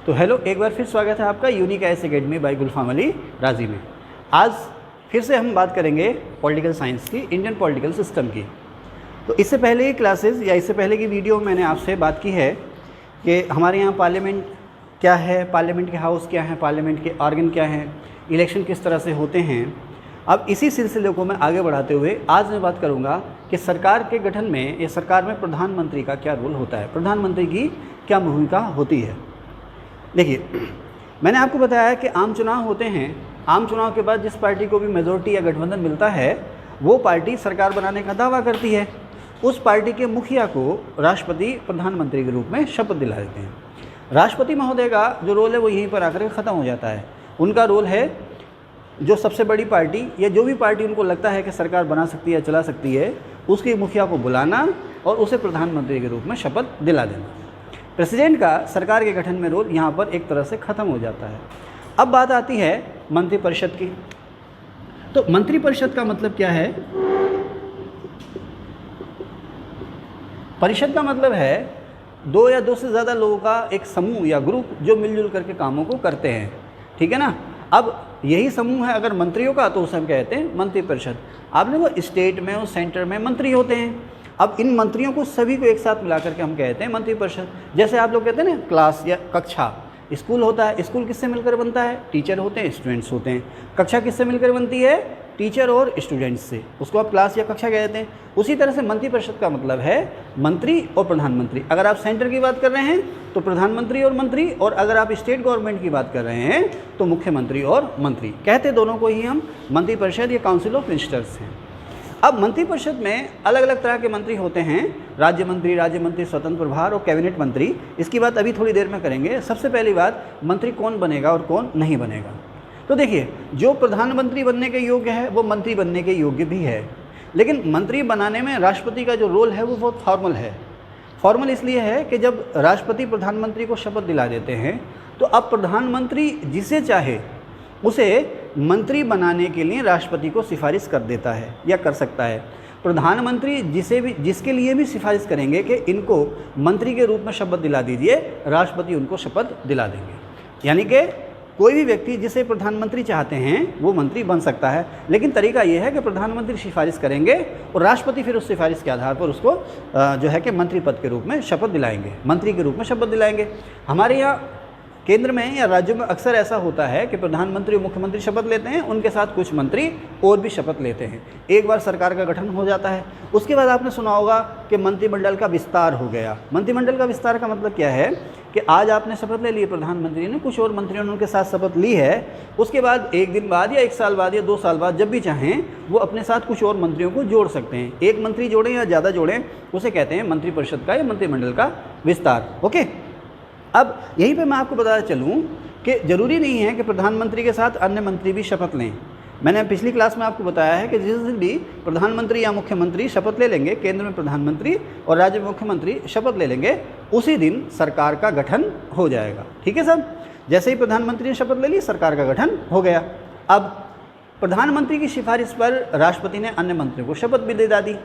तो हेलो, एक बार फिर स्वागत है आपका यूनिक आईएएस एकेडमी बाय गुलफाम अली राजी में। आज फिर से हम बात करेंगे पॉलिटिकल साइंस की, इंडियन पॉलिटिकल सिस्टम की। तो इससे पहले की क्लासेस या इससे पहले की वीडियो में मैंने आपसे बात की है कि हमारे यहाँ पार्लियामेंट क्या है, पार्लियामेंट के हाउस क्या है, पार्लियामेंट के ऑर्गन क्या हैं, इलेक्शन किस तरह से होते हैं। अब इसी सिलसिले को मैं आगे बढ़ाते हुए आज मैं बात करूँगा कि सरकार के गठन में या सरकार में प्रधानमंत्री का क्या रोल होता है, प्रधानमंत्री की क्या भूमिका होती है। देखिए, मैंने आपको बताया कि आम चुनाव होते हैं, आम चुनाव के बाद जिस पार्टी को भी मेजॉरिटी या गठबंधन मिलता है वो पार्टी सरकार बनाने का दावा करती है। उस पार्टी के मुखिया को राष्ट्रपति प्रधानमंत्री के रूप में शपथ दिला देते हैं। राष्ट्रपति महोदय का जो रोल है वो यहीं पर आकर ख़त्म हो जाता है। उनका रोल है जो सबसे बड़ी पार्टी या जो भी पार्टी उनको लगता है कि सरकार बना सकती है, चला सकती है, उसके मुखिया को बुलाना और उसे प्रधानमंत्री के रूप में शपथ दिला देना। प्रेसिडेंट का सरकार के गठन में रोल यहाँ पर एक तरह से ख़त्म हो जाता है। अब बात आती है मंत्रिपरिषद की। तो मंत्रिपरिषद का मतलब क्या है? परिषद का मतलब है दो या दो से ज़्यादा लोगों का एक समूह या ग्रुप जो मिलजुल करके कामों को करते हैं, ठीक है ना। अब यही समूह है अगर मंत्रियों का, तो उसे हम कहते हैं मंत्रिपरिषद। आपने वो स्टेट में और सेंटर में मंत्री होते हैं। अब इन मंत्रियों को सभी को एक साथ मिलाकर के हम कहते हैं मंत्रिपरिषद। जैसे आप लोग कहते हैं ना क्लास या कक्षा, स्कूल होता है, स्कूल किससे मिलकर बनता है? टीचर होते हैं, स्टूडेंट्स होते हैं। कक्षा किससे मिलकर बनती है? टीचर और स्टूडेंट्स से, उसको आप क्लास या कक्षा कहते हैं। उसी तरह से मंत्रिपरिषद का मतलब है मंत्री और प्रधानमंत्री। अगर आप सेंटर की बात कर रहे हैं तो प्रधानमंत्री और मंत्री, और अगर आप स्टेट गवर्नमेंट की बात कर रहे हैं तो मुख्यमंत्री और मंत्री। कहते दोनों को ही हम मंत्रिपरिषद या काउंसिल ऑफ मिनिस्टर्स हैं। अब मंत्रिपरिषद में अलग अलग तरह के मंत्री होते हैं, राज्य मंत्री, स्वतंत्र प्रभार और कैबिनेट मंत्री। इसकी बात अभी थोड़ी देर में करेंगे। सबसे पहली बात, मंत्री कौन बनेगा और कौन नहीं बनेगा। तो देखिए, जो प्रधानमंत्री बनने के योग्य है वो मंत्री बनने के योग्य भी है, लेकिन मंत्री बनाने में राष्ट्रपति का जो रोल है वो बहुत फॉर्मल है। फॉर्मल इसलिए है कि जब राष्ट्रपति प्रधानमंत्री को शपथ दिला देते हैं तो अब प्रधानमंत्री जिसे चाहे उसे मंत्री बनाने के लिए राष्ट्रपति को सिफारिश कर देता है या कर सकता है। प्रधानमंत्री जिसके लिए भी सिफारिश करेंगे कि इनको मंत्री के रूप में शपथ दिला दीजिए, राष्ट्रपति उनको शपथ दिला देंगे। यानी कि कोई भी व्यक्ति जिसे प्रधानमंत्री चाहते हैं वो मंत्री बन सकता है, लेकिन तरीका ये है कि प्रधानमंत्री सिफारिश करेंगे और राष्ट्रपति फिर उस सिफारिश के आधार पर उसको जो है कि मंत्री पद के रूप में शपथ दिलाएंगे, मंत्री के रूप में शपथ दिलाएंगे। हमारे यहाँ केंद्र में या राज्यों में अक्सर ऐसा होता है कि प्रधानमंत्री और मुख्यमंत्री शपथ लेते हैं, उनके साथ कुछ मंत्री और भी शपथ लेते हैं। एक बार सरकार का गठन हो जाता है, उसके बाद आपने सुना होगा कि मंत्रिमंडल का विस्तार हो गया। मंत्रिमंडल का विस्तार का मतलब क्या है कि आज आपने शपथ ले ली, प्रधानमंत्री ने, कुछ और मंत्रियों ने उनके साथ शपथ ली है। उसके बाद एक दिन बाद या एक साल बाद या 2 साल बाद जब भी चाहें वो अपने साथ कुछ और मंत्रियों को जोड़ सकते हैं। एक मंत्री जोड़ें या ज़्यादा जोड़ें, उसे कहते हैं मंत्रिपरिषद का या मंत्रिमंडल का विस्तार। ओके, अब यहीं पे मैं आपको बताता चलूँ कि ज़रूरी नहीं है कि प्रधानमंत्री के साथ अन्य मंत्री भी शपथ लें। मैंने पिछली क्लास में आपको बताया है कि जिस दिन भी प्रधानमंत्री या मुख्यमंत्री शपथ ले लेंगे, केंद्र में प्रधानमंत्री और राज्य में मुख्यमंत्री शपथ ले लेंगे, उसी दिन सरकार का गठन हो जाएगा। ठीक है सब, जैसे ही प्रधानमंत्री ने शपथ ले ली, सरकार का गठन हो गया। अब प्रधानमंत्री की सिफारिश पर राष्ट्रपति ने अन्य मंत्रियों को शपथ भी दे दी।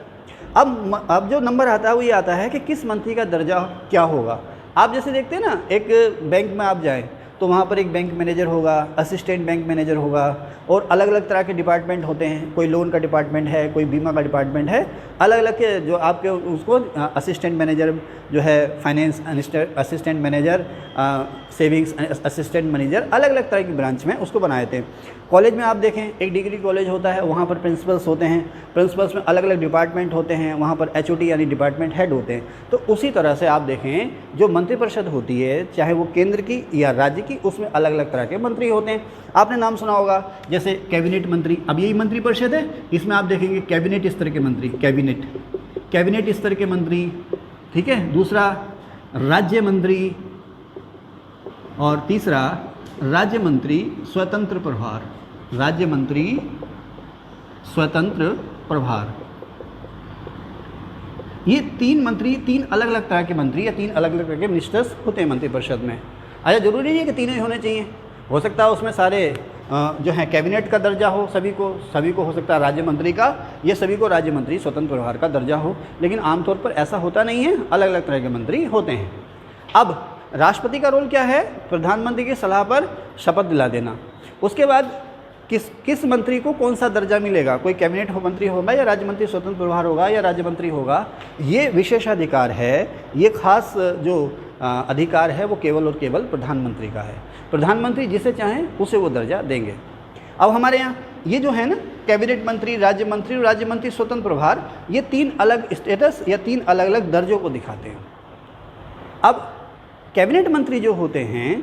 अब जो नंबर आता है वो ये आता है कि किस मंत्री का दर्जा क्या होगा। आप जैसे देखते हैं ना, एक बैंक में आप जाएं तो वहाँ पर एक बैंक मैनेजर होगा, असिस्टेंट बैंक मैनेजर होगा, और अलग अलग तरह के डिपार्टमेंट होते हैं। कोई लोन का डिपार्टमेंट है, कोई बीमा का डिपार्टमेंट है, अलग अलग के जो आपके उसको असिस्टेंट मैनेजर जो है, finance assistant manager, savings assistant manager, अलग अलग तरह की ब्रांच में उसको बनाए थे। कॉलेज में आप देखें, एक डिग्री कॉलेज होता है, वहाँ पर प्रिंसिपल्स होते हैं, प्रिंसिपल्स में अलग अलग डिपार्टमेंट होते हैं, वहाँ पर HOD यानी डिपार्टमेंट हेड होते हैं। तो उसी तरह से आप देखें जो मंत्रिपरिषद होती है, चाहे वो केंद्र की या राज्य की, उसमें अलग अलग तरह के मंत्री होते हैं। आपने नाम सुना होगा जैसे कैबिनेट मंत्री। अब यही मंत्रिपरिषद है, इसमें आप देखेंगे कैबिनेट स्तर के मंत्री, कैबिनेट स्तर के मंत्री, ठीक है। दूसरा राज्य मंत्री, और तीसरा राज्य मंत्री स्वतंत्र प्रभार, राज्य मंत्री स्वतंत्र प्रभार। ये 3 मंत्री, 3 अलग अलग तरह के मंत्री या 3 अलग अलग तरह के मिनिस्टर्स होते हैं मंत्रिपरिषद में। अच्छा, जरूरी नहीं है कि तीनों ही होने चाहिए, हो सकता है उसमें सारे जो है कैबिनेट का दर्जा हो, सभी को हो सकता है राज्य मंत्री का, ये सभी को राज्य मंत्री स्वतंत्र प्रभार का दर्जा हो, लेकिन आमतौर पर ऐसा होता नहीं है, अलग अलग तरह के मंत्री होते हैं। अब राष्ट्रपति का रोल क्या है? प्रधानमंत्री की सलाह पर शपथ दिला देना। उसके बाद किस मंत्री को कौन सा दर्जा मिलेगा, कोई कैबिनेट मंत्री होगा या राज्य मंत्री स्वतंत्र प्रभार होगा या राज्य मंत्री होगा, ये विशेषाधिकार है, ये खास जो अधिकार है वो केवल और केवल प्रधानमंत्री का है। प्रधानमंत्री जिसे चाहें उसे वो दर्जा देंगे। अब हमारे यहाँ ये जो है ना कैबिनेट मंत्री, राज्य मंत्री और राज्य मंत्री स्वतंत्र प्रभार, ये 3 अलग स्टेटस या 3 अलग अलग दर्जों को दिखाते हैं। अब कैबिनेट मंत्री जो होते हैं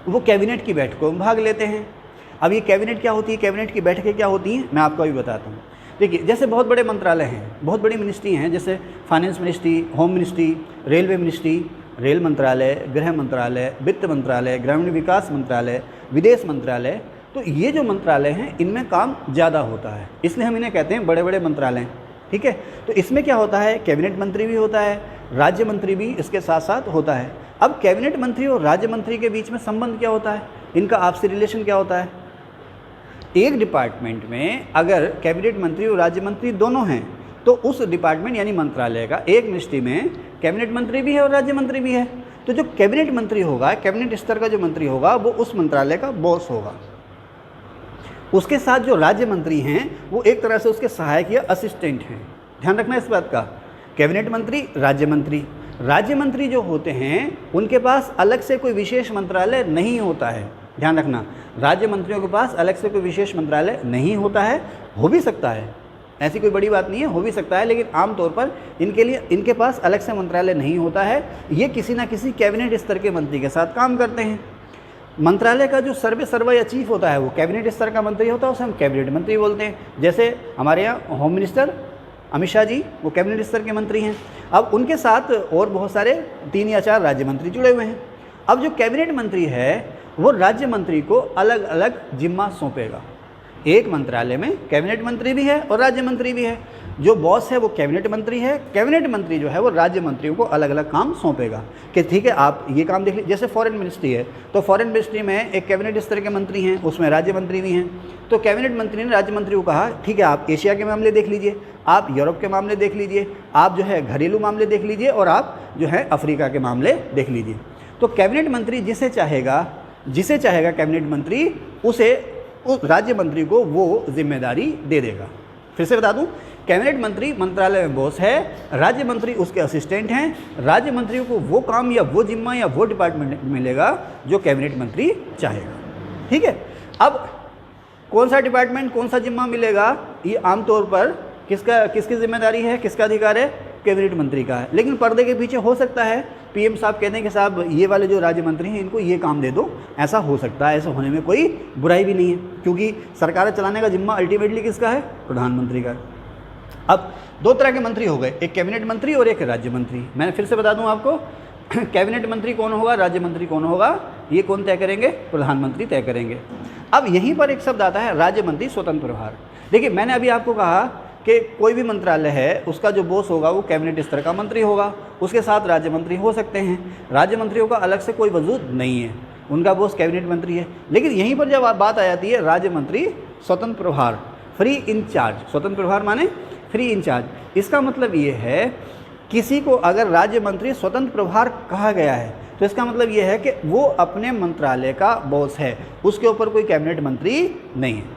वो कैबिनेट की बैठकों में भाग लेते हैं। अब ये कैबिनेट क्या होती है, कैबिनेट की बैठकें क्या होती हैं, मैं आपको अभी बताता हूँ। देखिए, जैसे बहुत बड़े मंत्रालय हैं, बहुत बड़ी मिनिस्ट्री हैं, जैसे finance ministry, home ministry, railway ministry, rail मंत्रालय, गृह मंत्रालय, वित्त मंत्रालय, ग्रामीण विकास मंत्रालय, विदेश मंत्रालय, तो ये जो मंत्रालय हैं इनमें काम ज़्यादा होता है, इसलिए हम इन्हें कहते हैं बड़े बड़े मंत्रालय। ठीक है, तो इसमें क्या होता है, कैबिनेट मंत्री भी होता है, राज्य मंत्री भी इसके साथ साथ होता है। अब कैबिनेट मंत्री और राज्य मंत्री के बीच में संबंध क्या होता है, इनका आपसी रिलेशन क्या होता है? एक डिपार्टमेंट में अगर कैबिनेट मंत्री और राज्य मंत्री दोनों हैं तो उस डिपार्टमेंट यानी मंत्रालय का एक मिनिस्ट्री में कैबिनेट मंत्री भी है और राज्य मंत्री भी है। तो जो कैबिनेट मंत्री होगा, कैबिनेट स्तर का जो मंत्री होगा, वो उस मंत्रालय का बॉस होगा। उसके साथ जो राज्य मंत्री हैं वो एक तरह से उसके सहायक या असिस्टेंट हैं। ध्यान रखना इस बात का। कैबिनेट मंत्री, राज्य मंत्री जो होते हैं उनके पास अलग से कोई विशेष मंत्रालय नहीं होता है। ध्यान रखना, राज्य मंत्रियों के पास अलग से कोई विशेष मंत्रालय नहीं होता है। हो भी सकता है, ऐसी कोई बड़ी बात नहीं है, हो भी सकता है, लेकिन आमतौर पर इनके पास अलग से मंत्रालय नहीं होता है। ये किसी ना किसी कैबिनेट स्तर के मंत्री के साथ काम करते हैं। मंत्रालय का जो सर्वे या चीफ होता है वो कैबिनेट स्तर का मंत्री होता है, उसे हम कैबिनेट मंत्री बोलते हैं। जैसे हमारे यहाँ होम मिनिस्टर अमित शाह जी, वो कैबिनेट स्तर के मंत्री हैं। अब उनके साथ और बहुत सारे 3 या 4 राज्य मंत्री जुड़े हुए हैं। अब जो कैबिनेट मंत्री है वो राज्य मंत्री को अलग अलग जिम्मा सौंपेगा। एक मंत्रालय में कैबिनेट मंत्री भी है और राज्य मंत्री भी है। जो बॉस है वो कैबिनेट मंत्री है, कैबिनेट मंत्री जो है वो राज्य मंत्रियों को अलग अलग काम सौंपेगा कि ठीक है आप ये काम देख लीजिए। जैसे फॉरेन मिनिस्ट्री है तो फॉरेन मिनिस्ट्री में एक कैबिनेट स्तर के मंत्री हैं, उसमें राज्य मंत्री भी हैं। तो कैबिनेट मंत्री ने राज्य मंत्री को कहा ठीक है आप एशिया के मामले देख लीजिए, आप यूरोप के मामले देख लीजिए, आप जो है घरेलू मामले देख लीजिए और आप जो है अफ्रीका के मामले देख लीजिए। तो कैबिनेट मंत्री जिसे चाहेगा कैबिनेट मंत्री उस राज्य मंत्री को वो जिम्मेदारी दे देगा। फिर से बता दूं, कैबिनेट मंत्री मंत्रालय में बॉस है, राज्य मंत्री उसके असिस्टेंट हैं। राज्य मंत्रियों को वो काम या वो जिम्मा या वो डिपार्टमेंट मिलेगा जो कैबिनेट मंत्री चाहेगा। ठीक है, अब कौन सा डिपार्टमेंट कौन सा जिम्मा मिलेगा ये आमतौर पर किसकी जिम्मेदारी है, किसका अधिकार है, कैबिनेट मंत्री का है। लेकिन पर्दे के पीछे हो सकता है पीएम साहब कहते हैं कि साहब ये वाले जो राज्य मंत्री हैं इनको ये काम दे दो, ऐसा हो सकता है। ऐसा होने में कोई बुराई भी नहीं है, क्योंकि सरकार चलाने का जिम्मा अल्टीमेटली किसका है, प्रधानमंत्री का। अब 2 तरह के मंत्री हो गए, एक कैबिनेट मंत्री और एक राज्य मंत्री। मैं फिर से बता दूं आपको, कैबिनेट मंत्री कौन होगा, राज्य मंत्री कौन होगा, ये कौन तय करेंगे, प्रधानमंत्री तय करेंगे। अब यहीं पर एक शब्द आता है राज्य मंत्री स्वतंत्र प्रभार। देखिए मैंने अभी आपको कहा कि कोई भी मंत्रालय है उसका जो बॉस होगा वो कैबिनेट स्तर का मंत्री होगा, उसके साथ राज्य मंत्री हो सकते हैं। राज्य मंत्रियों का अलग से कोई वजूद नहीं है, उनका बॉस कैबिनेट मंत्री है। लेकिन यहीं पर जब बात आ जाती है राज्य मंत्री स्वतंत्र प्रभार, फ्री इंचार्ज। स्वतंत्र प्रभार माने फ्री इंचार्ज। इसका मतलब ये है किसी को अगर राज्य मंत्री स्वतंत्र प्रभार कहा गया है तो इसका मतलब ये है कि वो अपने मंत्रालय का बॉस है, उसके ऊपर कोई कैबिनेट मंत्री नहीं है।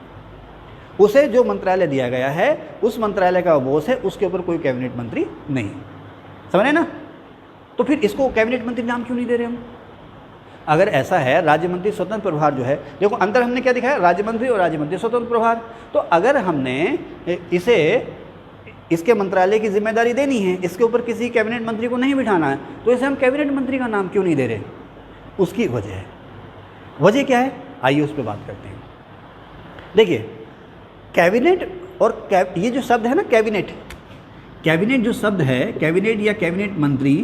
उसे जो मंत्रालय दिया गया है उस मंत्रालय का बॉस है, उसके ऊपर कोई कैबिनेट मंत्री नहीं है। समझे ना? तो फिर इसको कैबिनेट मंत्री नाम क्यों नहीं दे रहे हम? अगर ऐसा है राज्य मंत्री स्वतंत्र प्रभार जो है, देखो अंतर हमने क्या दिखाया, राज्य मंत्री और राज्य मंत्री स्वतंत्र प्रभार। तो अगर हमने इसके मंत्रालय की जिम्मेदारी देनी है, इसके ऊपर किसी कैबिनेट मंत्री को नहीं बिठाना है, तो इसे हम कैबिनेट मंत्री का नाम क्यों नहीं दे रहे? उसकी वजह है। वजह क्या है, आइए उस पर बात करते हैं। देखिए कैबिनेट और ये जो शब्द है ना कैबिनेट जो शब्द है, कैबिनेट या कैबिनेट मंत्री,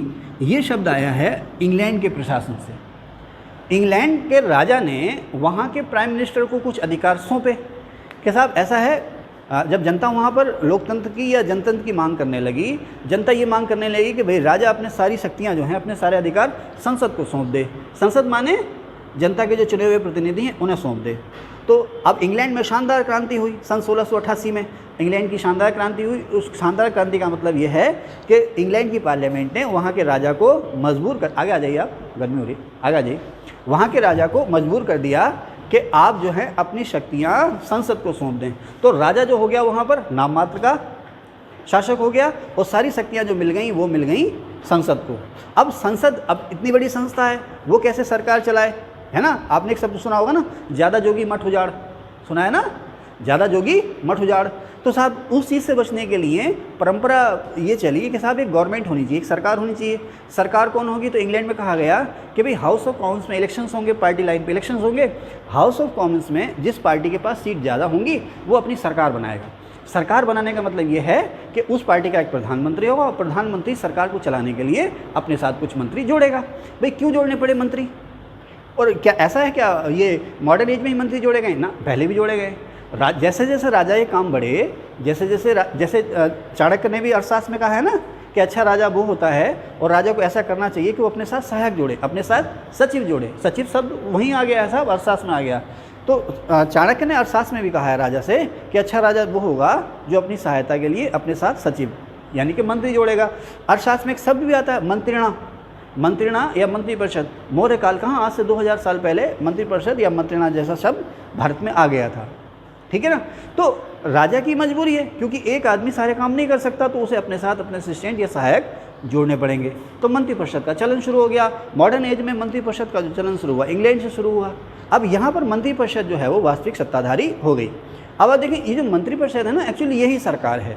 ये शब्द आया है इंग्लैंड के प्रशासन से। इंग्लैंड के राजा ने वहाँ के प्राइम मिनिस्टर को कुछ अधिकार सौंपे कि साहब ऐसा है, जब जनता वहाँ पर लोकतंत्र की या जनतंत्र की मांग करने लगी, जनता ये मांग करने लगी कि भाई राजा अपने सारी शक्तियाँ जो हैं, अपने सारे अधिकार संसद को सौंप दे। संसद माने जनता के जो चुने हुए प्रतिनिधि हैं उन्हें सौंप दे। तो अब इंग्लैंड में शानदार क्रांति हुई सन 1688 में। इंग्लैंड की शानदार क्रांति हुई। उस शानदार क्रांति का मतलब ये है कि इंग्लैंड की पार्लियामेंट ने वहाँ के राजा को मजबूर कर, आगे आ जाइए आप, गर्मी हो रही, आगे आ जाइए, वहाँ के राजा को मजबूर कर दिया कि आप जो है अपनी शक्तियाँ संसद को सौंप दें। तो राजा जो हो गया वहाँ पर नाम मात्र का शासक हो गया और सारी शक्तियाँ जो मिल गई वो मिल गई संसद को। अब संसद, अब इतनी बड़ी संस्था है, वो कैसे सरकार चलाए, है ना। आपने एक शब्द सुना होगा ना, ज़्यादा जोगी मठ उजाड़, सुना है ना, ज़्यादा जोगी मठ उजाड़। तो साहब उस चीज़ से बचने के लिए परंपरा ये चली कि साहब एक गवर्नमेंट होनी चाहिए, एक सरकार होनी चाहिए। सरकार कौन होगी, तो इंग्लैंड में कहा गया कि भाई हाउस ऑफ कॉमन्स में इलेक्शंस होंगे, पार्टी लाइन पे इलेक्शंस होंगे। हाउस ऑफ कॉमन्स में जिस पार्टी के पास सीट ज़्यादा होंगी वो अपनी सरकार बनाएगा। सरकार बनाने का मतलब ये है कि उस पार्टी का एक प्रधानमंत्री होगा और प्रधानमंत्री सरकार को चलाने के लिए अपने साथ कुछ मंत्री जोड़ेगा। भाई क्यों जोड़ने पड़े मंत्री, और क्या ऐसा है क्या ये मॉडर्न एज में ही मंत्री जोड़े गए ना, पहले भी जोड़े गए। जैसे जैसे राजा ये काम बढ़े, जैसे चाणक्य ने भी अर्थशास्त्र में कहा है ना कि अच्छा राजा वो होता है और राजा को ऐसा करना चाहिए कि वो अपने साथ सहायक जोड़े, अपने साथ सचिव जोड़े। सचिव शब्द वहीं आ गया है साहब, अर्थशास्त्र में आ गया। तो चाणक्य ने अर्थशास्त्र में भी कहा है राजा से कि अच्छा राजा वो होगा जो अपनी सहायता के लिए अपने साथ सचिव यानी कि मंत्री जोड़ेगा। अर्थशास्त्र में एक शब्द भी आता है मंत्रिणा, मंत्रिणा या मंत्रिपरिषद। मौर्य काल कहाँ, आज से 2000 साल पहले मंत्रिपरिषद या मंत्रिणा जैसा शब्द भारत में आ गया था, ठीक है ना। तो राजा की मजबूरी है, क्योंकि एक आदमी सारे काम नहीं कर सकता, तो उसे अपने साथ अपने असिस्टेंट या सहायक जोड़ने पड़ेंगे। तो मंत्रिपरिषद का चलन शुरू हो गया। मॉडर्न एज में मंत्रिपरिषद का जो चलन शुरू हुआ इंग्लैंड से शुरू हुआ। अब यहाँ पर मंत्रिपरिषद जो है वो वास्तविक सत्ताधारी हो गई। अब आप देखिए, ये जो मंत्रिपरिषद है ना, एक्चुअली यही सरकार है।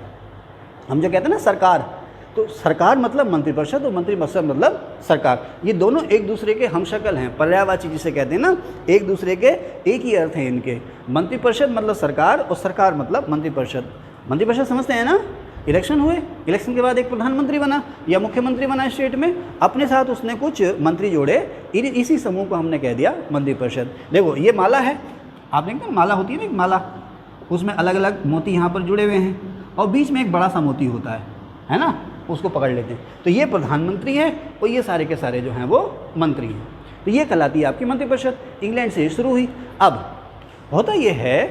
हम जो कहते हैं ना सरकार, तो सरकार मतलब मंत्रिपरिषद और मंत्रिपरिषद मतलब सरकार, ये दोनों एक दूसरे के हमशक्ल हैं, पर्यायवाची जिसे कहते हैं ना, एक दूसरे के एक ही अर्थ हैं इनके। मंत्रिपरिषद मतलब सरकार और सरकार मतलब मंत्रिपरिषद। मंत्रिपरिषद समझते हैं ना, इलेक्शन हुए, इलेक्शन के बाद एक प्रधानमंत्री बना या मुख्यमंत्री बना स्टेट में, अपने साथ उसने कुछ मंत्री जोड़े, इसी समूह को हमने कह दिया मंत्रिपरिषद। देखो ये माला है, आपने कहा माला होती है ना, एक माला, उसमें अलग अलग मोती यहाँ पर जुड़े हुए हैं और बीच में एक बड़ा सा मोती होता है ना, उसको पकड़ लेते हैं। तो ये प्रधानमंत्री है और ये सारे के सारे जो हैं वो मंत्री हैं। तो ये कहलाती है आपकी मंत्रिपरिषद। इंग्लैंड से शुरू हुई। अब होता ये है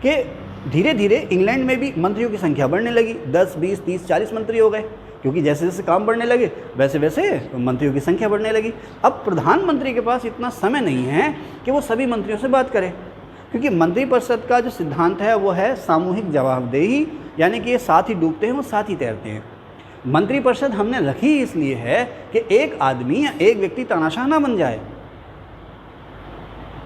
कि धीरे धीरे इंग्लैंड में भी मंत्रियों की संख्या बढ़ने लगी, 10, 20, 30, 40 मंत्री हो गए, क्योंकि जैसे जैसे काम बढ़ने लगे वैसे वैसे मंत्रियों की संख्या बढ़ने लगी। अब प्रधानमंत्री के पास इतना समय नहीं है कि वो सभी मंत्रियों से बात करे, क्योंकि मंत्रिपरिषद का जो सिद्धांत है वो है सामूहिक जवाबदेही, यानी कि ये साथ ही डूबते हैं वो साथ ही तैरते हैं। मंत्रिपरिषद हमने रखी इसलिए है कि एक आदमी या एक व्यक्ति तानाशाह ना बन जाए।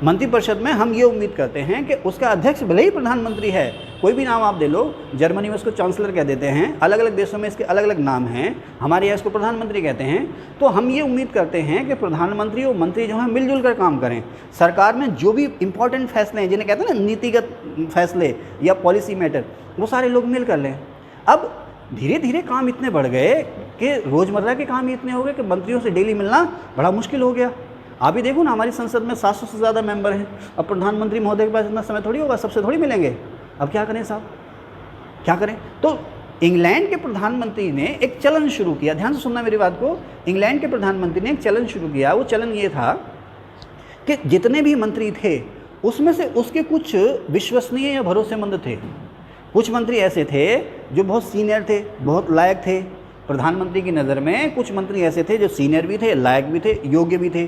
मंत्रिपरिषद में हम ये उम्मीद करते हैं कि उसका अध्यक्ष भले ही प्रधानमंत्री है, कोई भी नाम आप दे लो, जर्मनी में उसको चांसलर कह देते हैं, अलग अलग देशों में इसके अलग अलग नाम हैं, हमारे यहाँ इसको प्रधानमंत्री कहते हैं। तो हम ये उम्मीद करते हैं कि प्रधानमंत्री और मंत्री जो हैं मिलजुल कर काम करें। सरकार में जो भी इंपॉर्टेंट फैसले हैं, जिन्हें कहते हैं ना नीतिगत फैसले या पॉलिसी मैटर, वो सारे लोग मिल कर लें। अब धीरे धीरे काम इतने बढ़ गए कि रोज़मर्रा के काम ही इतने हो गए कि मंत्रियों से डेली मिलना बड़ा मुश्किल हो गया। आप ही देखो ना, हमारी संसद में 700 से ज़्यादा मेंबर हैं। अब प्रधानमंत्री महोदय के पास इतना समय थोड़ी होगा, सबसे थोड़ी मिलेंगे। अब क्या करें साहब, क्या करें। तो इंग्लैंड के प्रधानमंत्री ने एक चलन शुरू किया, ध्यान से सुनना मेरी बात को। इंग्लैंड के प्रधानमंत्री ने एक चलन शुरू किया। वो चलन ये था कि जितने भी मंत्री थे उसमें से उसके कुछ विश्वसनीय या भरोसेमंद थे। कुछ मंत्री ऐसे थे जो बहुत सीनियर थे, बहुत लायक थे प्रधानमंत्री की नज़र में। कुछ मंत्री ऐसे थे जो सीनियर भी थे, लायक भी थे, योग्य भी थे।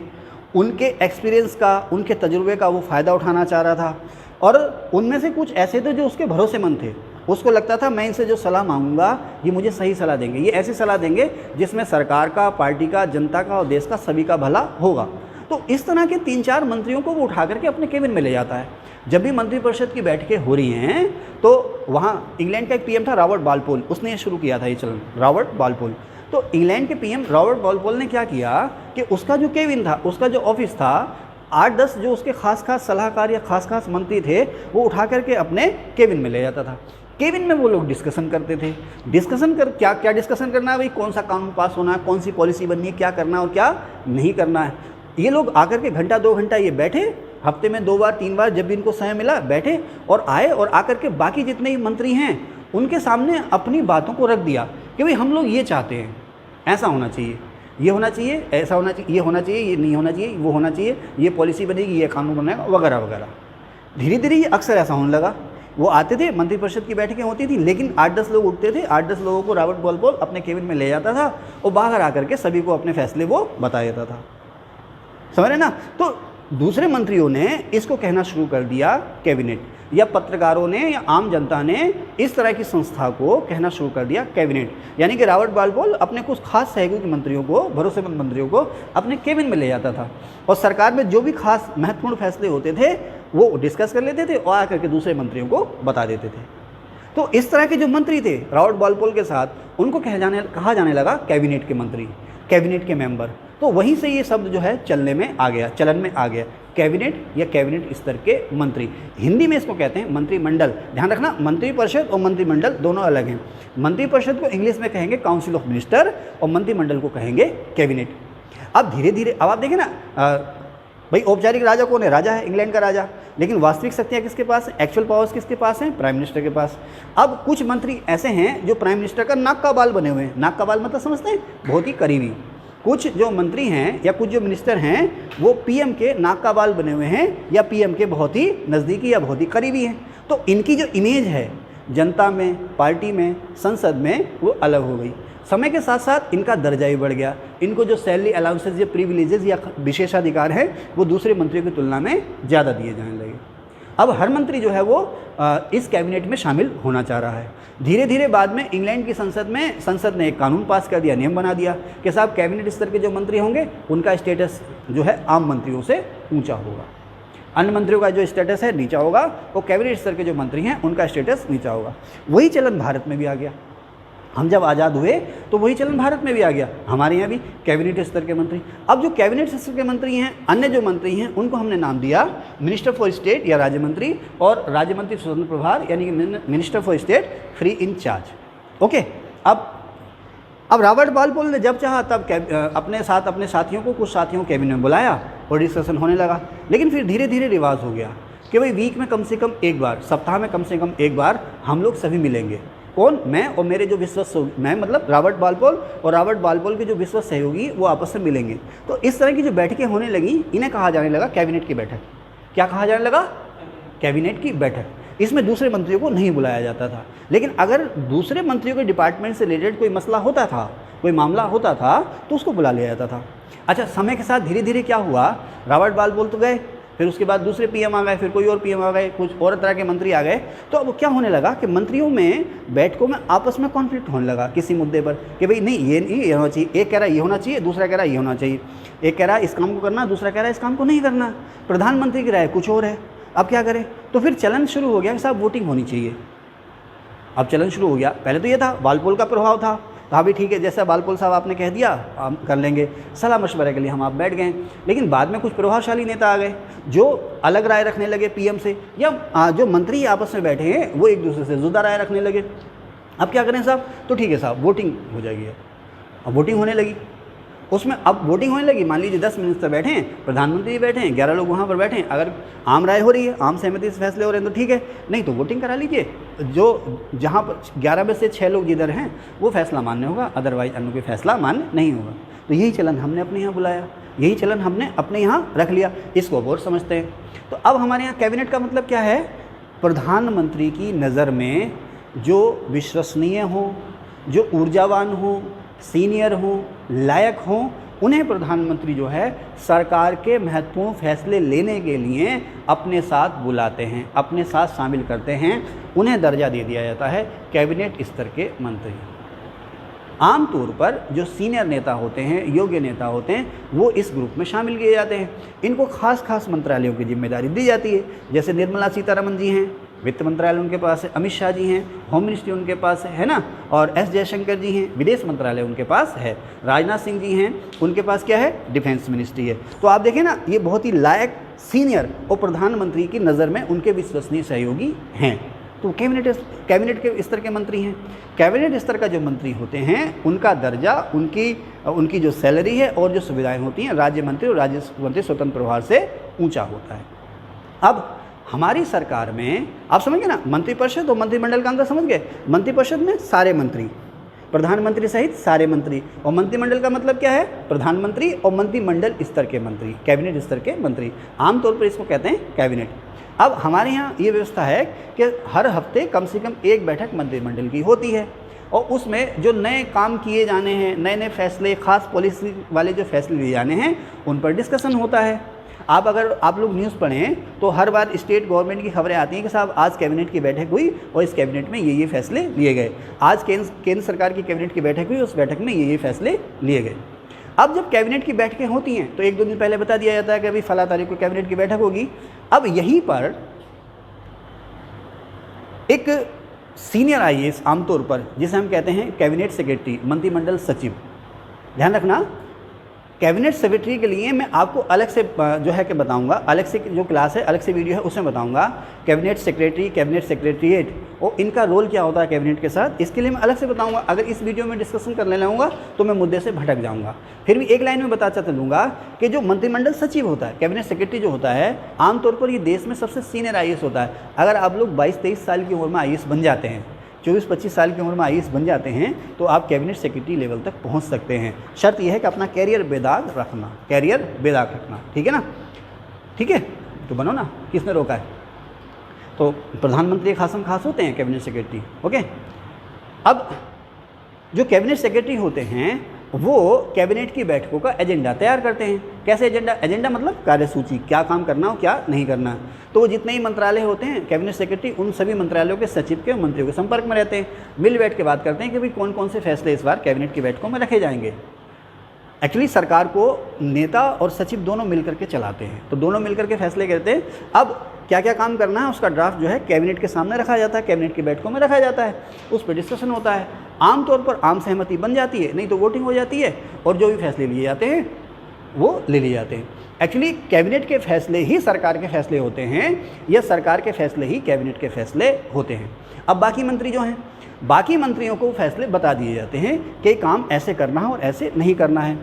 उनके एक्सपीरियंस का, उनके तजुर्बे का वो फ़ायदा उठाना चाह रहा था। और उनमें से कुछ ऐसे थे जो उसके भरोसेमंद थे। उसको लगता था मैं इनसे जो सलाह मांगूंगा ये मुझे सही सलाह देंगे, ये ऐसी सलाह देंगे जिसमें सरकार का, पार्टी का, जनता का और देश का सभी का भला होगा। तो इस तरह के 3-4 मंत्रियों को वो उठा करके अपने केबिन में ले जाता है। जब भी मंत्रिपरिषद की बैठकें हो रही हैं तो वहाँ इंग्लैंड का एक पीएम था रॉबर्ट बालपोल, उसने ये शुरू किया था ये चलन, रॉबर्ट बालपोल। तो इंग्लैंड के पीएम रॉबर्ट बालपोल ने क्या किया कि उसका जो केबिन था, उसका जो ऑफिस था, 8-10 जो उसके खास सलाहकार या खास मंत्री थे वो उठा करके अपने केबिन में ले जाता था। केबिन में वो लोग डिस्कशन करते थे। डिस्कशन कर क्या डिस्कशन करना है भाई, कौन सा कानून पास होना है, कौन सी पॉलिसी बननी है, क्या करना है और क्या नहीं करना है। ये लोग आकर के घंटा 2 घंटा ये बैठे, हफ्ते में 2 बार 3 बार जब भी इनको समय मिला बैठे और आए, और आकर के बाकी जितने ही मंत्री हैं उनके सामने अपनी बातों को रख दिया कि भाई हम लोग ये चाहते हैं, ऐसा होना चाहिए, ये होना चाहिए, ऐसा होना चाहिए, ये होना चाहिए, ये नहीं होना चाहिए, वो होना चाहिए, ये पॉलिसी बनेगी, ये कानून बनेगा, वगैरह वगैरह। धीरे धीरे ये अक्सर ऐसा होने लगा। वो आते थे, मंत्रिपरिषद की बैठकें होती थी, लेकिन 8-10 लोग उठते थे, 8-10 लोगों को रॉबर्ट वालपोल अपने केबिन में ले जाता था और बाहर आकर के सभी को अपने फैसले वो बता देता था। समझ रहे ना? तो दूसरे मंत्रियों ने इसको कहना शुरू कर दिया कैबिनेट, या पत्रकारों ने या आम जनता ने इस तरह की संस्था को कहना शुरू कर दिया कैबिनेट। यानी कि रॉबर्ट वालपोल अपने कुछ खास सहयोगी मंत्रियों को, भरोसेमंद मंत्रियों को अपने केबिन में ले जाता था और सरकार में जो भी खास महत्वपूर्ण फैसले होते थे वो डिस्कस कर लेते थे और आकर के दूसरे मंत्रियों को बता देते थे। तो इस तरह के जो मंत्री थे रॉबर्ट वालपोल के साथ, उनको कहा जाने लगा कैबिनेट के मंत्री, कैबिनेट के मेंबर। तो वहीं से ये शब्द जो है चलन में आ गया, कैबिनेट या कैबिनेट स्तर के मंत्री। हिंदी में इसको कहते हैं मंत्रिमंडल। ध्यान रखना, मंत्रिपरिषद और मंत्रिमंडल दोनों अलग हैं। मंत्रिपरिषद को इंग्लिश में कहेंगे काउंसिल ऑफ मिनिस्टर और मंत्रिमंडल को कहेंगे कैबिनेट। अब धीरे धीरे अब आप देखें ना, भाई औपचारिक राजा कौन है? राजा है, इंग्लैंड का राजा, लेकिन वास्तविक शक्तियाँ किसके पास है? एक्चुअल पावर्स किसके पास हैं? प्राइम मिनिस्टर के पास। अब कुछ मंत्री ऐसे हैं जो प्राइम मिनिस्टर का नाक का बाल बने हुए हैं। नाक का बाल मतलब समझते हैं? बहुत ही करीबी। कुछ जो मंत्री हैं या कुछ जो मिनिस्टर हैं वो पीएम के नाक का बाल बने हुए हैं या पीएम के बहुत ही नज़दीकी या बहुत ही करीबी हैं। तो इनकी जो इमेज है जनता में, पार्टी में, संसद में, वो अलग हो गई। समय के साथ साथ इनका दर्जा भी बढ़ गया। इनको जो सैलरी अलाउंसेस या प्रिविलेजेस या विशेषाधिकार हैं वो दूसरे मंत्रियों की तुलना में ज़्यादा दिए जाने लगे। अब हर मंत्री जो है वो इस कैबिनेट में शामिल होना चाह रहा है। धीरे धीरे बाद में इंग्लैंड की संसद ने एक कानून पास कर दिया, नियम बना दिया कि साहब कैबिनेट स्तर के जो मंत्री होंगे उनका स्टेटस जो है आम मंत्रियों से ऊंचा होगा, अन्य मंत्रियों का जो स्टेटस है नीचा होगा, और कैबिनेट स्तर के जो मंत्री हैं उनका स्टेटस नीचा होगा। वही चलन भारत में भी आ गया। हम जब आज़ाद हुए तो वही चलन भारत में भी आ गया, हमारे यहाँ भी कैबिनेट स्तर के मंत्री। अब जो कैबिनेट स्तर के मंत्री हैं, अन्य जो मंत्री हैं, उनको हमने नाम दिया मिनिस्टर फॉर स्टेट या राज्य मंत्री, और राज्य मंत्री स्वतंत्र प्रभार यानी कि minister for state free in charge. Okay. अब रॉबर्ट वालपोल ने जब चाहा तब अपने साथियों को, कुछ साथियों को कैबिनेट में बुलाया और डिस्कशन होने लगा। लेकिन फिर धीरे धीरे रिवाज हो गया कि भाई वीक में कम से कम एक बार, सप्ताह में कम से कम एक बार हम लोग सभी मिलेंगे। कौन? मैं और मेरे जो मैं मतलब रॉबर्ट वालपोल और रॉबर्ट वालपोल के जो विश्वस्त सहयोगी वो आपस में मिलेंगे। तो इस तरह की जो बैठकें होने लगी, इन्हें कहा जाने लगा कैबिनेट की बैठक। क्या कहा जाने लगा? कैबिनेट की बैठक। इसमें दूसरे मंत्रियों को नहीं बुलाया जाता था, लेकिन अगर दूसरे मंत्रियों के डिपार्टमेंट से रिलेटेड कोई मसला होता था, कोई मामला होता था, तो उसको बुला लिया जाता था। अच्छा, समय के साथ धीरे धीरे क्या हुआ, रॉबर्ट वालपोल तो गए, फिर उसके बाद दूसरे पीएम आ गए, फिर कोई और पीएम आ गए, कुछ और तरह के मंत्री आ गए। तो अब क्या होने लगा कि मंत्रियों में, बैठकों में आपस में कॉन्फ्लिक्ट होने लगा किसी मुद्दे पर कि भाई नहीं ये होना चाहिए। एक कह रहा है ये होना चाहिए, दूसरा कह रहा है ये होना चाहिए। एक कह रहा है इस काम को करना, दूसरा कह रहा है इस काम को नहीं करना। प्रधानमंत्री की राय कुछ और है। अब क्या करें? तो फिर चलन शुरू हो गया कि साहब वोटिंग होनी चाहिए। अब चलन शुरू हो गया। पहले तो ये था, वालपोल का प्रभाव था, हाँ भी ठीक है, जैसा वालपोल साहब आपने कह दिया हम कर लेंगे, सलाह मशवरे के लिए हम आप बैठ गए। लेकिन बाद में कुछ प्रभावशाली नेता आ गए जो अलग राय रखने लगे पीएम से, या जो मंत्री आपस में बैठे हैं वो एक दूसरे से जुदा राय रखने लगे। अब क्या करें साहब? तो ठीक है साहब, वोटिंग हो जाएगी। अब वोटिंग होने लगी, उसमें अब वोटिंग होने लगी। मान लीजिए 10 मिनिस्टर बैठे हैं, प्रधानमंत्री बैठे हैं, 11 लोग वहाँ पर बैठे हैं। अगर आम राय हो रही है, आम सहमति से फैसले हो रहे हैं तो ठीक है, नहीं तो वोटिंग करा लीजिए। जो जहाँ पर 11 में से 6 लोग जिधर हैं वो फैसला मान्य होगा, अदरवाइज अन्य कोई फैसला मान्य नहीं होगा। तो यही चलन हमने अपने यहाँ बुलाया, यही चलन हमने अपने यहाँ रख लिया, इसको और समझते हैं। तो अब हमारे यहाँ कैबिनेट का मतलब क्या है? प्रधानमंत्री की नज़र में जो विश्वसनीय हो, जो ऊर्जावान हो, सीनियर हो, लायक हो, उन्हें प्रधानमंत्री जो है सरकार के महत्वपूर्ण फैसले लेने के लिए अपने साथ बुलाते हैं, अपने साथ शामिल करते हैं। उन्हें दर्जा दे दिया जाता है कैबिनेट स्तर के मंत्री। आमतौर पर जो सीनियर नेता होते हैं, योग्य नेता होते हैं, वो इस ग्रुप में शामिल किए जाते हैं। इनको खास मंत्रालयों की जिम्मेदारी दी जाती है। जैसे निर्मला सीतारमण जी हैं, वित्त मंत्रालय उनके पास है, अमित शाह जी हैं, होम मिनिस्ट्री उनके पास है ना, और एस जयशंकर जी हैं, विदेश मंत्रालय उनके पास है, राजनाथ सिंह जी हैं, उनके पास क्या है? डिफेंस मिनिस्ट्री है। तो आप देखें ना, ये बहुत ही लायक, सीनियर और प्रधानमंत्री की नज़र में उनके विश्वसनीय सहयोगी हैं। तो कैबिनेट के स्तर के मंत्री हैं। कैबिनेट स्तर का जो मंत्री होते हैं उनका दर्जा, उनकी जो सैलरी है और जो सुविधाएँ होती हैं राज्य मंत्री और राज्य मंत्री स्वतंत्र प्रभार से ऊँचा होता है। अब हमारी सरकार में आप समझ गए ना, मंत्रिपरिषद और मंत्रिमंडल का अंतर समझ गए? मंत्रिपरिषद में सारे मंत्री, प्रधानमंत्री सहित सारे मंत्री, और मंत्रिमंडल का मतलब क्या है? प्रधानमंत्री और मंत्रिमंडल स्तर के मंत्री, कैबिनेट स्तर के मंत्री। आमतौर पर इसको कहते हैं कैबिनेट। अब हमारे यहाँ ये व्यवस्था है कि हर हफ्ते कम से कम एक बैठक मंत्रिमंडल की होती है और उसमें जो नए काम किए जाने हैं, नए नए फैसले, खास पॉलिसी वाले जो फैसले लिए जाने हैं, उन पर डिस्कशन होता है। अगर आप लोग न्यूज़ पढ़ें तो हर बार स्टेट गवर्नमेंट की खबरें आती हैं कि साहब आज कैबिनेट की बैठक हुई और इस कैबिनेट में ये फैसले लिए गए, आज केंद्र सरकार की कैबिनेट की बैठक हुई, उस बैठक में ये फैसले लिए गए। अब जब कैबिनेट की बैठकें होती हैं तो एक दो दिन पहले बता दिया जाता है कि अभी फला तारीख को कैबिनेट की बैठक होगी। अब यहीं पर एक सीनियर आईएएस आमतौर पर, जिसे हम कहते हैं कैबिनेट सेक्रेटरी, मंत्रिमंडल सचिव, ध्यान रखना कैबिनेट सेक्रेटरी के लिए मैं आपको अलग से जो है कि बताऊंगा, अलग से जो क्लास है, अलग से वीडियो है, उसमें बताऊंगा कैबिनेट सेक्रेटरी, कैबिनेट सेक्रेटरीट और इनका रोल क्या होता है कैबिनेट के साथ, इसके लिए मैं अलग से बताऊंगा। अगर इस वीडियो में डिस्कशन करने लगूंगा तो मैं मुद्दे से भटक जाऊंगा। फिर भी एक लाइन में बताता चलूँगा कि जो मंत्रिमंडल सचिव होता है, कैबिनेट सेक्रेटरी जो होता है, आमतौर पर ये देश में सबसे सीनियर आईएएस होता है। अगर आप लोग 22-23 साल की उम्र में आईएएस बन जाते हैं, 24-25 साल की उम्र में आईएएस बन जाते हैं तो आप कैबिनेट सेक्रेटरी लेवल तक पहुंच सकते हैं। शर्त यह है कि अपना कैरियर बेदाग रखना, कैरियर बेदाग रखना, ठीक है ना? ठीक है, तो बनो ना, किसने रोका है? तो प्रधानमंत्री खासम खास होते हैं कैबिनेट सेक्रेटरी। ओके, अब जो कैबिनेट सेक्रेटरी होते हैं वो कैबिनेट की बैठकों का एजेंडा तैयार करते हैं। कैसे एजेंडा? एजेंडा मतलब कार्यसूची, क्या काम करना हो, क्या नहीं करना। तो वो जितने ही मंत्रालय होते हैं, कैबिनेट सेक्रेटरी उन सभी मंत्रालयों के सचिव के, मंत्रियों के संपर्क में रहते हैं, मिल बैठ के बात करते हैं कि भाई कौन कौन से फैसले इस बार कैबिनेट की बैठकों में रखे जाएंगे। एक्चुअली सरकार को नेता और सचिव दोनों मिलकर के चलाते हैं, तो दोनों मिलकर के फैसले करते हैं। अब क्या क्या काम करना है उसका ड्राफ्ट जो है कैबिनेट के सामने रखा जाता है, कैबिनेट की बैठकों में रखा जाता है, उस पर डिस्कशन होता है। आमतौर पर आम सहमति बन जाती है, नहीं तो वोटिंग हो जाती है और जो भी फैसले लिए जाते हैं वो ले लिए जाते हैं। एक्चुअली कैबिनेट के फैसले ही सरकार के फैसले होते हैं या सरकार के फैसले ही कैबिनेट के फैसले होते हैं। अब बाकी मंत्री जो हैं, बाकी मंत्रियों को फैसले बता दिए जाते हैं कि काम ऐसे करना है और ऐसे नहीं करना है।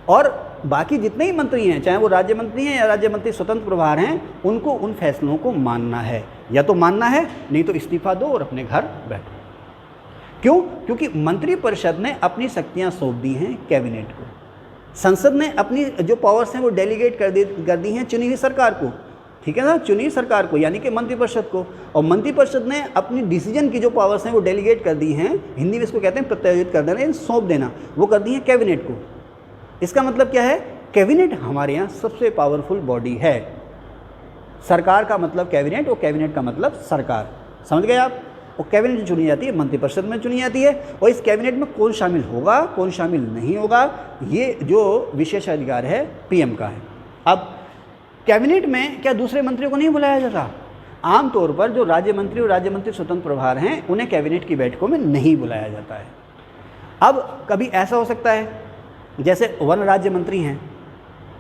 और बाकी जितने ही मंत्री हैं, चाहे वो राज्य मंत्री हैं या राज्य मंत्री स्वतंत्र प्रभार हैं, उनको उन फैसलों को मानना है, या तो मानना है, नहीं तो इस्तीफा दो और अपने घर बैठो। क्यों? क्योंकि मंत्रिपरिषद ने अपनी शक्तियां सौंप दी हैं कैबिनेट को। संसद ने अपनी जो पावर्स हैं वो डेलीगेट कर दी हैं चुनी हुई सरकार को, ठीक है ना, चुनी हुई सरकार को, यानी कि मंत्रिपरिषद को। और मंत्रिपरिषद ने अपनी डिसीजन की जो पावर्स हैं वो डेलीगेट कर दी हैं, हिंदी में इसको कहते हैं प्रत्यायोजित कर देना, सौंप देना, वो कर दी है कैबिनेट को। इसका मतलब क्या है? कैबिनेट हमारे यहाँ सबसे पावरफुल बॉडी है। सरकार का मतलब कैबिनेट और कैबिनेट का मतलब सरकार, समझ गए आप? और कैबिनेट चुनी जाती है, मंत्रिपरिषद में चुनी जाती है, और इस कैबिनेट में कौन शामिल होगा, कौन शामिल नहीं होगा, ये जो विशेष अधिकार है पीएम का है। अब कैबिनेट में क्या दूसरे मंत्रियों को नहीं बुलाया जाता? आमतौर पर जो राज्य मंत्री और राज्य मंत्री स्वतंत्र प्रभार हैं उन्हें कैबिनेट की बैठकों में नहीं बुलाया जाता है। अब कभी ऐसा हो सकता है जैसे वन राज्य मंत्री हैं,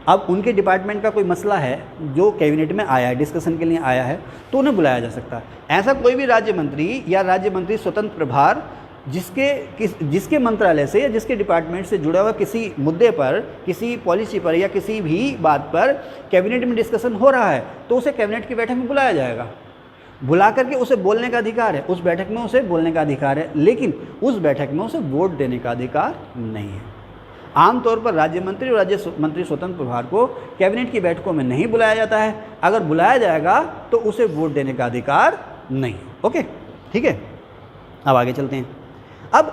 अब उनके डिपार्टमेंट का कोई मसला है जो कैबिनेट में आया है, डिस्कशन के लिए आया है, तो उन्हें बुलाया जा सकता है। ऐसा कोई भी राज्य मंत्री या राज्य मंत्री स्वतंत्र प्रभार जिसके मंत्रालय से या जिसके डिपार्टमेंट से जुड़ा हुआ किसी मुद्दे पर, किसी पॉलिसी पर या किसी भी बात पर कैबिनेट में डिस्कशन हो रहा है, तो उसे कैबिनेट की बैठक में बुलाया जाएगा। बुला करके उसे बोलने का अधिकार है, उस बैठक में उसे बोलने का अधिकार है, लेकिन उस बैठक में उसे वोट देने का अधिकार नहीं है। आमतौर पर राज्य मंत्री और राज्य मंत्री स्वतंत्र प्रभार को कैबिनेट की बैठकों में नहीं बुलाया जाता है। अगर बुलाया जाएगा तो उसे वोट देने का अधिकार नहीं। ओके, ठीक है, अब आगे चलते हैं। अब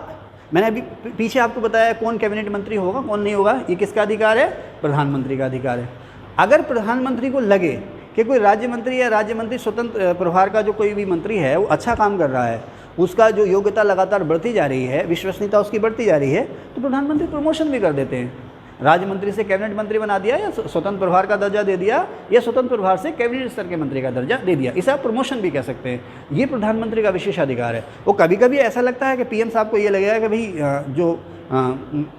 मैंने अभी पीछे आपको बताया कौन कैबिनेट मंत्री होगा, कौन नहीं होगा, ये किसका अधिकार है? प्रधानमंत्री का अधिकार है। अगर प्रधानमंत्री को लगे कि कोई राज्य मंत्री या राज्य मंत्री स्वतंत्र प्रभार का जो कोई भी मंत्री है वो अच्छा काम कर रहा है, उसका जो योग्यता लगातार बढ़ती जा रही है, विश्वसनीयता उसकी बढ़ती जा रही है, तो प्रधानमंत्री प्रमोशन भी कर देते हैं। राज्य मंत्री से कैबिनेट मंत्री बना दिया या स्वतंत्र प्रभार का दर्जा दे दिया या स्वतंत्र प्रभार से कैबिनेट स्तर के मंत्री का दर्जा दे दिया, इसे आप प्रमोशन भी कह सकते हैं। ये प्रधानमंत्री का विशेष अधिकार है। वो कभी कभी ऐसा लगता है कि पीएम साहब को ये लगेगा कि भाई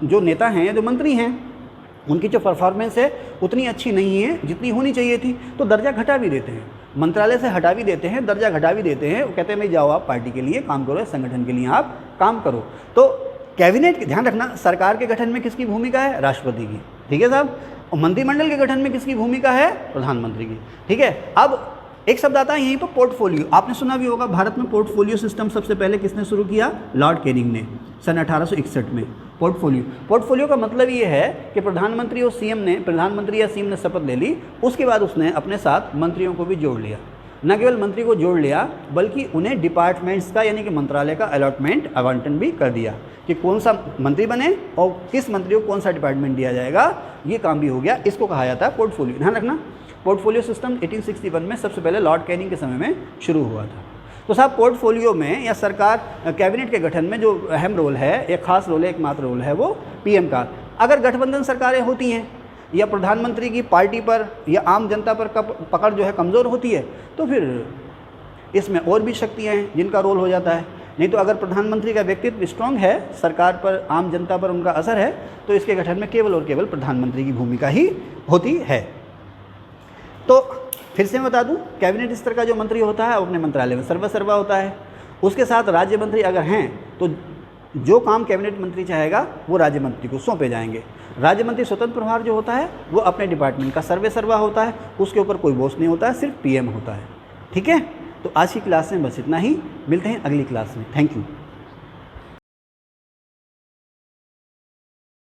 जो नेता हैं, जो मंत्री हैं, उनकी जो परफॉर्मेंस है उतनी अच्छी नहीं है जितनी होनी चाहिए थी, तो दर्जा घटा भी देते हैं, मंत्रालय से हटा भी देते हैं, दर्जा घटा भी देते हैं। वो कहते हैं भाई जाओ आप पार्टी के लिए काम करो, संगठन के लिए आप काम करो। तो कैबिनेट, ध्यान रखना, सरकार के गठन में किसकी भूमिका है? राष्ट्रपति की, ठीक है साहब। और मंत्रिमंडल के गठन में किसकी भूमिका है? प्रधानमंत्री की, ठीक है। अब एक शब्द आता है यहीं पर पोर्टफोलियो, आपने सुना भी होगा। भारत में पोर्टफोलियो सिस्टम सबसे पहले किसने शुरू किया? लॉर्ड कैनिंग ने सन 1861 में। पोर्टफोलियो का मतलब ये है कि प्रधानमंत्री या सीएम ने शपथ ले ली, उसके बाद उसने अपने साथ मंत्रियों को भी जोड़ लिया। न केवल मंत्री को जोड़ लिया बल्कि उन्हें डिपार्टमेंट्स का यानी कि मंत्रालय का अलॉटमेंट आवंटन भी कर दिया कि कौन सा मंत्री बने और किस मंत्री को कौन सा डिपार्टमेंट दिया जाएगा, ये काम भी हो गया। इसको कहा जाता है पोर्टफोलियो। ध्यान रखना, पोर्टफोलियो सिस्टम 1861 में सबसे पहले लॉर्ड कैनिंग के समय में शुरू हुआ था। तो साहब पोर्टफोलियो में या सरकार कैबिनेट के गठन में जो अहम रोल है, एक खास रोल है, एकमात्र रोल है वो पीएम का। अगर गठबंधन सरकारें होती हैं या प्रधानमंत्री की पार्टी पर या आम जनता पर पकड़ जो है कमज़ोर होती है तो फिर इसमें और भी शक्तियाँ हैं जिनका रोल हो जाता है। नहीं तो अगर प्रधानमंत्री का व्यक्तित्व स्ट्रांग है, सरकार पर, आम जनता पर उनका असर है, तो इसके गठन में केवल और केवल प्रधानमंत्री की भूमिका ही होती है। तो फिर से मैं बता दूं, कैबिनेट स्तर का जो मंत्री होता है वो अपने मंत्रालय में सर्वसर्वा होता है। उसके साथ राज्य मंत्री अगर हैं तो जो काम कैबिनेट मंत्री चाहेगा वो राज्य मंत्री को सौंपे जाएंगे। राज्य मंत्री स्वतंत्र प्रभार जो होता है वो अपने डिपार्टमेंट का सर्वेसर्वा होता है, उसके ऊपर कोई बॉस नहीं होता है, सिर्फ पीएम होता है। ठीक है, तो आज की क्लास में बस इतना ही, मिलते हैं अगली क्लास में। Thank you.